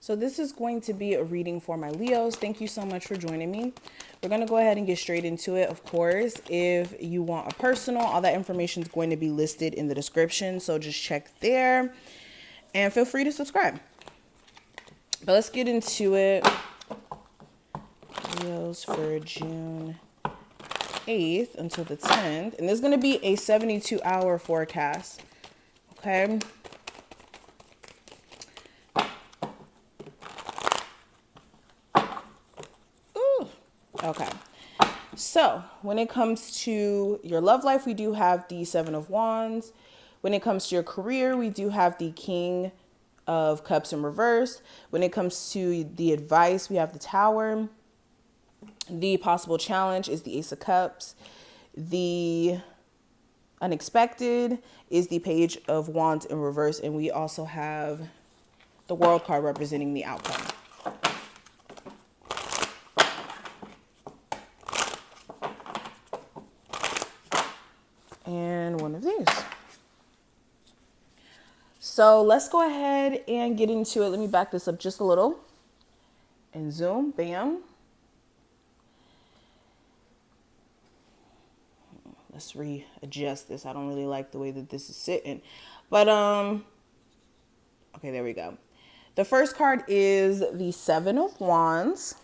So this is going to be a reading for my Leos. Thank you so much for joining me. We're going to go ahead and get straight into it. Of course, if you want a personal, all that information is going to be listed in the description. So just check there and feel free to subscribe. But let's get into it. Leos for June 8th until the 10th. And this is going to be a 72-hour forecast. Okay. Okay. So when it comes to your love life, we do have the Seven of Wands. When it comes to your career, we do have the King of Cups in reverse. When it comes to the advice, we have the Tower. The possible challenge is the Ace of Cups. The unexpected is the Page of Wands in reverse. And we also have the World card representing the outcome. And one of these. So let's go ahead and get into it. Let me back this up just a little and zoom. Bam. Let's readjust this. I don't really like the way that this is sitting, but okay, there we go. The first card is the Seven of Wands,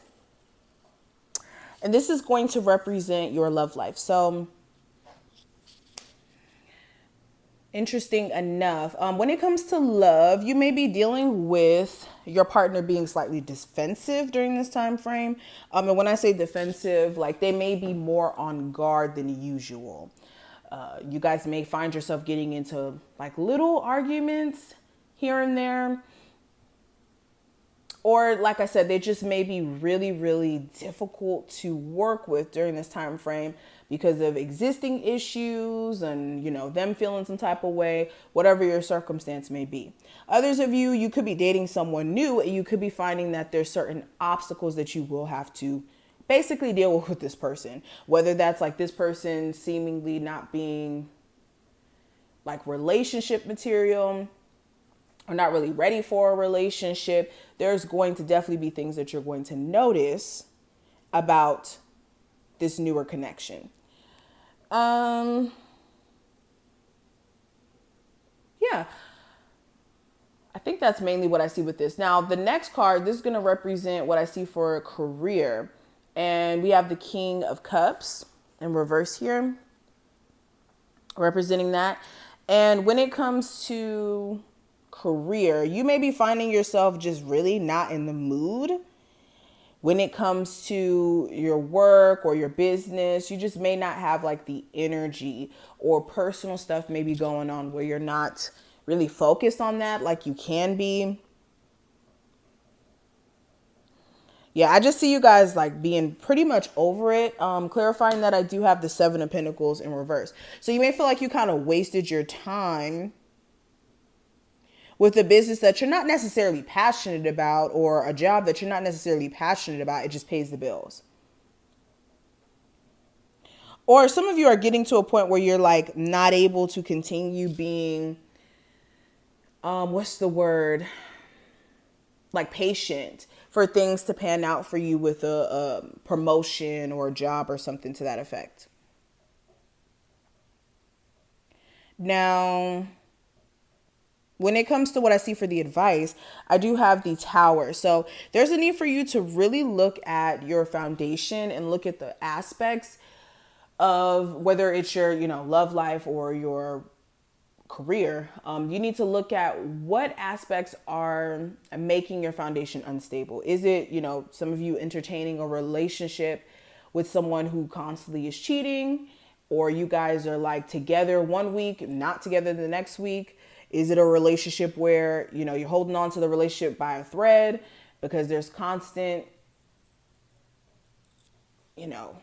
and this is going to represent your love life. So interesting enough, when it comes to love, you may be dealing with your partner being slightly defensive during this time frame. And when I say defensive, like they may be more on guard than usual. You guys may find yourself getting into like little arguments here and there. Or like I said, they just may be really, really difficult to work with during this time frame because of existing issues and, you know, them feeling some type of way, whatever your circumstance may be. Others of you, you could be dating someone new and you could be finding that there's certain obstacles that you will have to basically deal with this person. Whether that's like this person seemingly not being like relationship material or not really ready for a relationship, there's going to definitely be things that you're going to notice about this newer connection. Yeah. I think that's mainly what I see with this. Now, the next card, this is going to represent what I see for a career. And we have the King of Cups in reverse here, representing that. And when it comes to career, you may be finding yourself just really not in the mood when it comes to your work or your business. You just may not have like the energy, or personal stuff may be going on where you're not really focused on that like you can be. Yeah, I just see you guys like being pretty much over it. Clarifying that I do have the Seven of Pentacles in reverse. So you may feel like you kind of wasted your time with a business that you're not necessarily passionate about, or a job that you're not necessarily passionate about. It just pays the bills. Or some of you are getting to a point where you're like not able to continue being, what's the word? Like patient for things to pan out for you with a promotion or a job or something to that effect. Now, when it comes to what I see for the advice, I do have the Tower. So there's a need for you to really look at your foundation and look at the aspects of whether it's your, you know, love life or your career. You need to look at what aspects are making your foundation unstable. Is it, you know, some of you entertaining a relationship with someone who constantly is cheating, or you guys are like together one week, not together the next week? Is it a relationship where, you know, you're holding on to the relationship by a thread because there's constant, you know,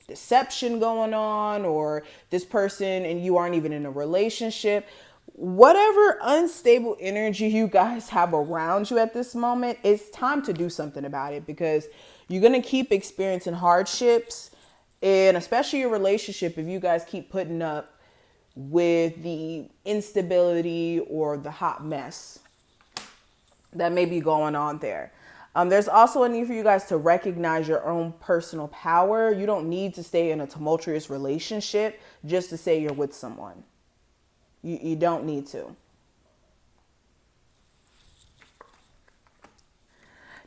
deception going on, or this person and you aren't even in a relationship? Whatever unstable energy you guys have around you at this moment, it's time to do something about it, because you're going to keep experiencing hardships, and especially your relationship, if you guys keep putting up with the instability or the hot mess. that may be going on there. There's also a need for you guys to recognize your own personal power. You don't need to stay in a tumultuous relationship just to say you're with someone. You don't need to.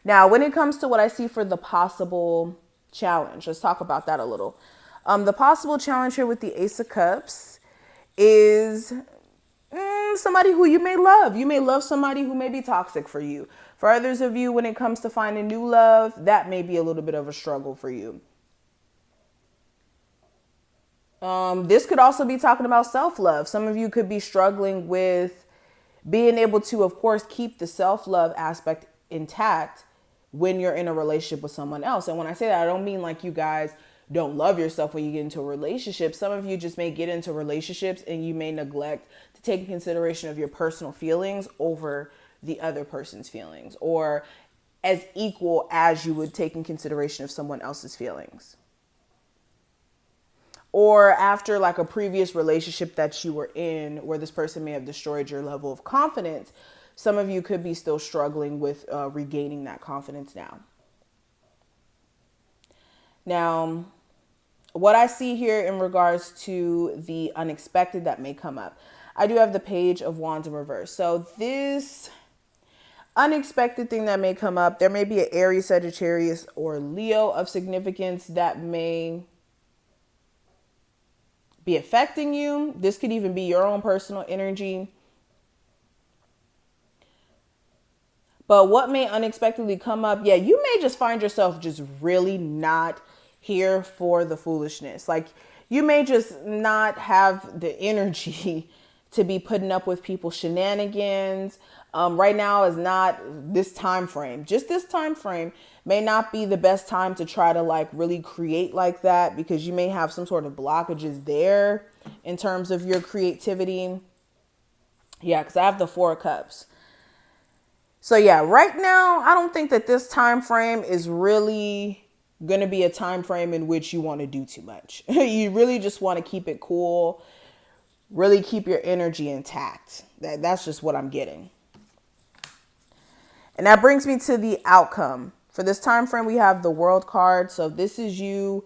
Now, when it comes to what I see for the possible challenge, let's talk about that a little. The possible challenge here with the Ace of Cups is somebody who you may love. You may love somebody who may be toxic for you. For others of you, when it comes to finding new love, that may be a little bit of a struggle for you. This could also be talking about self-love. Some of you could be struggling with being able to, of course, keep the self-love aspect intact when you're in a relationship with someone else. And when I say that, I don't mean like you guys don't love yourself when you get into a relationship. Some of you just may get into relationships and you may neglect to take in consideration of your personal feelings over the other person's feelings, or as equal as you would take in consideration of someone else's feelings. Or after like a previous relationship that you were in where this person may have destroyed your level of confidence, some of you could be still struggling with regaining that confidence now. Now, what I see here in regards to the unexpected that may come up, I do have the Page of Wands in reverse. So this unexpected thing that may come up, there may be an Aries, Sagittarius, or Leo of significance that may be affecting you. This could even be your own personal energy. But what may unexpectedly come up, yeah, you may just find yourself just really not here for the foolishness. Like you may just not have the energy to be putting up with people's shenanigans. Right now is not this time frame. Just this time frame may not be the best time to try to like really create like that, because you may have some sort of blockages there in terms of your creativity. Yeah, because I have the Four of Cups. So yeah, right now, I don't think that this time frame is really going to be a time frame in which you want to do too much. You really just want to keep it cool, really keep your energy intact. That's just what I'm getting. And that brings me to the outcome. For this time frame, we have the World card. So this is you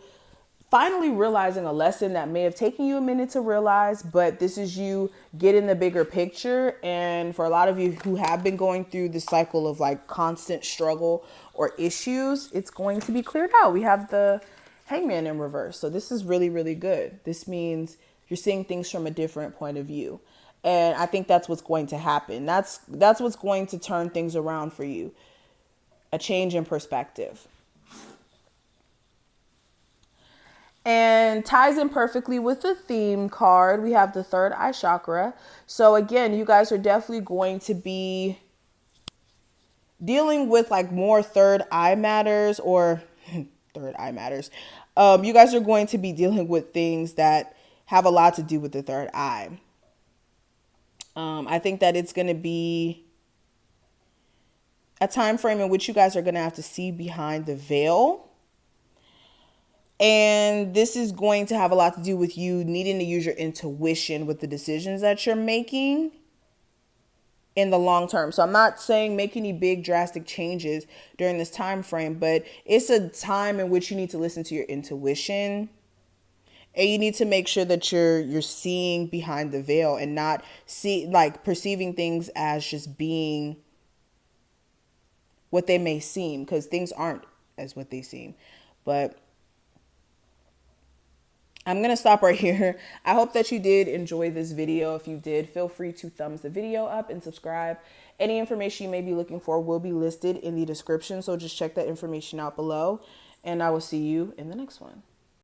finally realizing a lesson that may have taken you a minute to realize, but this is you getting the bigger picture. And for a lot of you who have been going through the cycle of like constant struggle or issues, it's going to be cleared out. We have the Hangman in reverse. So this is really, really good. This means you're seeing things from a different point of view. And I think that's what's going to happen. That's what's going to turn things around for you. A change in perspective. And ties in perfectly with the theme card. We have the third eye chakra. So again, you guys are definitely going to be dealing with like more third eye matters or third eye matters. You guys are going to be dealing with things that have a lot to do with the third eye. I think that it's going to be a time frame in which you guys are going to have to see behind the veil. And this is going to have a lot to do with you needing to use your intuition with the decisions that you're making in the long term. So I'm not saying make any big drastic changes during this time frame, but it's a time in which you need to listen to your intuition. And you need to make sure that you're seeing behind the veil and not perceiving things as just being what they may seem, because things aren't as what they seem. But I'm going to stop right here. I hope that you did enjoy this video. If you did, feel free to thumbs the video up and subscribe. Any information you may be looking for will be listed in the description. So just check that information out below, and I will see you in the next one.